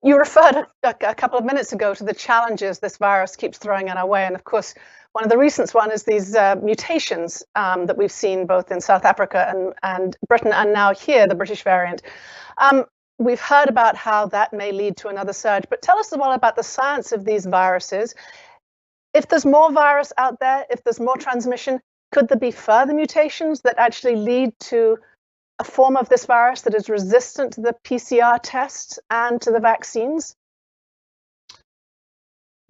You referred a couple of minutes ago to the challenges this virus keeps throwing in our way. And of course, one of the recent ones is these mutations that we've seen both in South Africa and Britain, and now here, the British variant. Um, we've heard about how that may lead to another surge, but tell us a lot about the science of these viruses. If there's more virus out there, if there's more transmission, could there be further mutations that actually lead to a form of this virus that is resistant to the PCR tests and to the vaccines?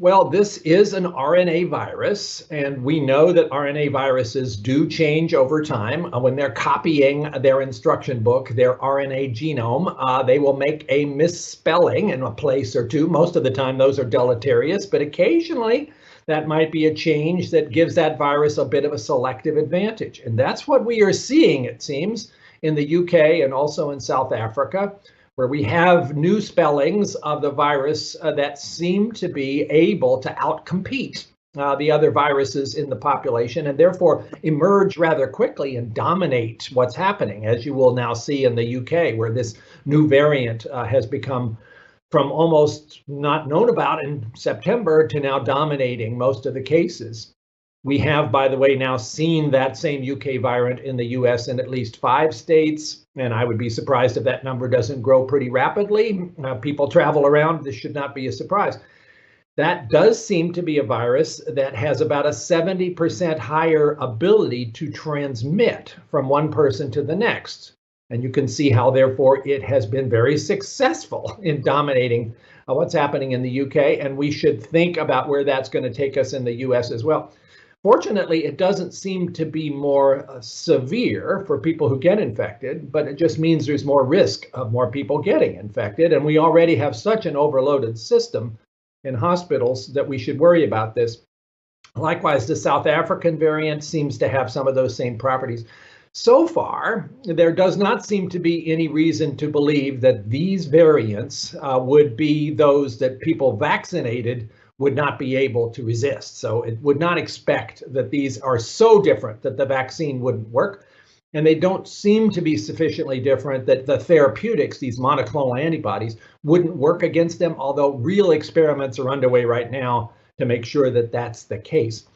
Well, this is an RNA virus, and we know that RNA viruses do change over time. When they're copying their instruction book, their RNA genome, they will make a misspelling in a place or two. Most of the time, those are deleterious, but occasionally that might be a change that gives that virus a bit of a selective advantage. And that's what we are seeing, it seems, in the UK and also in South Africa, where we have new spellings of the virus that seem to be able to outcompete the other viruses in the population and therefore emerge rather quickly and dominate what's happening, as you will now see in the UK, where this new variant has become from almost not known about in September to now dominating most of the cases. We have, by the way, now seen that same UK variant in the US in at least 5 states, and I would be surprised if that number doesn't grow pretty rapidly. People travel around, this should not be a surprise. That does seem to be a virus that has about a 70% higher ability to transmit from one person to the next. And you can see how, therefore, it has been very successful in dominating what's happening in the UK, and we should think about where that's going to take us in the US as well. Fortunately, it doesn't seem to be more severe for people who get infected, but it just means there's more risk of more people getting infected. And we already have such an overloaded system in hospitals that we should worry about this. Likewise, the South African variant seems to have some of those same properties. So far, there does not seem to be any reason to believe that these variants would be those that people vaccinated would not be able to resist. So it would not expect that these are so different that the vaccine wouldn't work. And they don't seem to be sufficiently different that the therapeutics, these monoclonal antibodies, wouldn't work against them, although real experiments are underway right now to make sure that that's the case.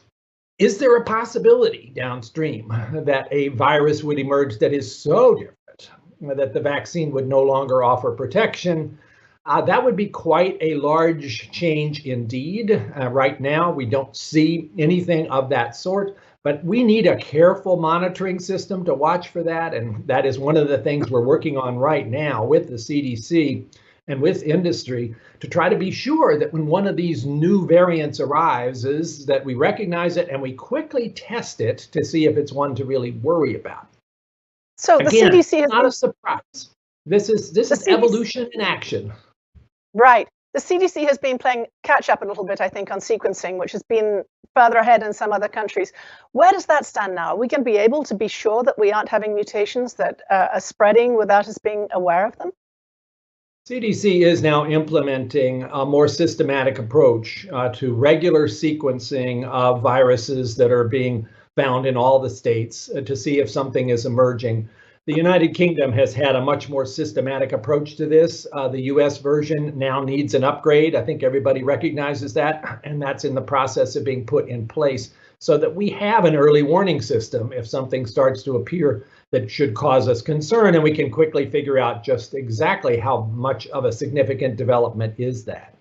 Is there a possibility downstream that a virus would emerge that is so different that the vaccine would no longer offer protection? That would be quite a large change indeed. Right now, we don't see anything of that sort, but we need a careful monitoring system to watch for that. And that is one of the things we're working on right now with the CDC and with industry to try to be sure that when one of these new variants arrives, is that we recognize it and we quickly test it to see if it's one to really worry about. So Again, the CDC has not a surprise. This is evolution in action. Right. The CDC has been playing catch up a little bit, I think, on sequencing, which has been further ahead in some other countries. Where does that stand now? Are we going to be able to be sure that we aren't having mutations that are spreading without us being aware of them? CDC is now implementing a more systematic approach to regular sequencing of viruses that are being found in all the states to see if something is emerging. The United Kingdom has had a much more systematic approach to this. The US version now needs an upgrade. I think everybody recognizes that, and that's in the process of being put in place so that we have an early warning system if something starts to appear that should cause us concern, and we can quickly figure out just exactly how much of a significant development is that.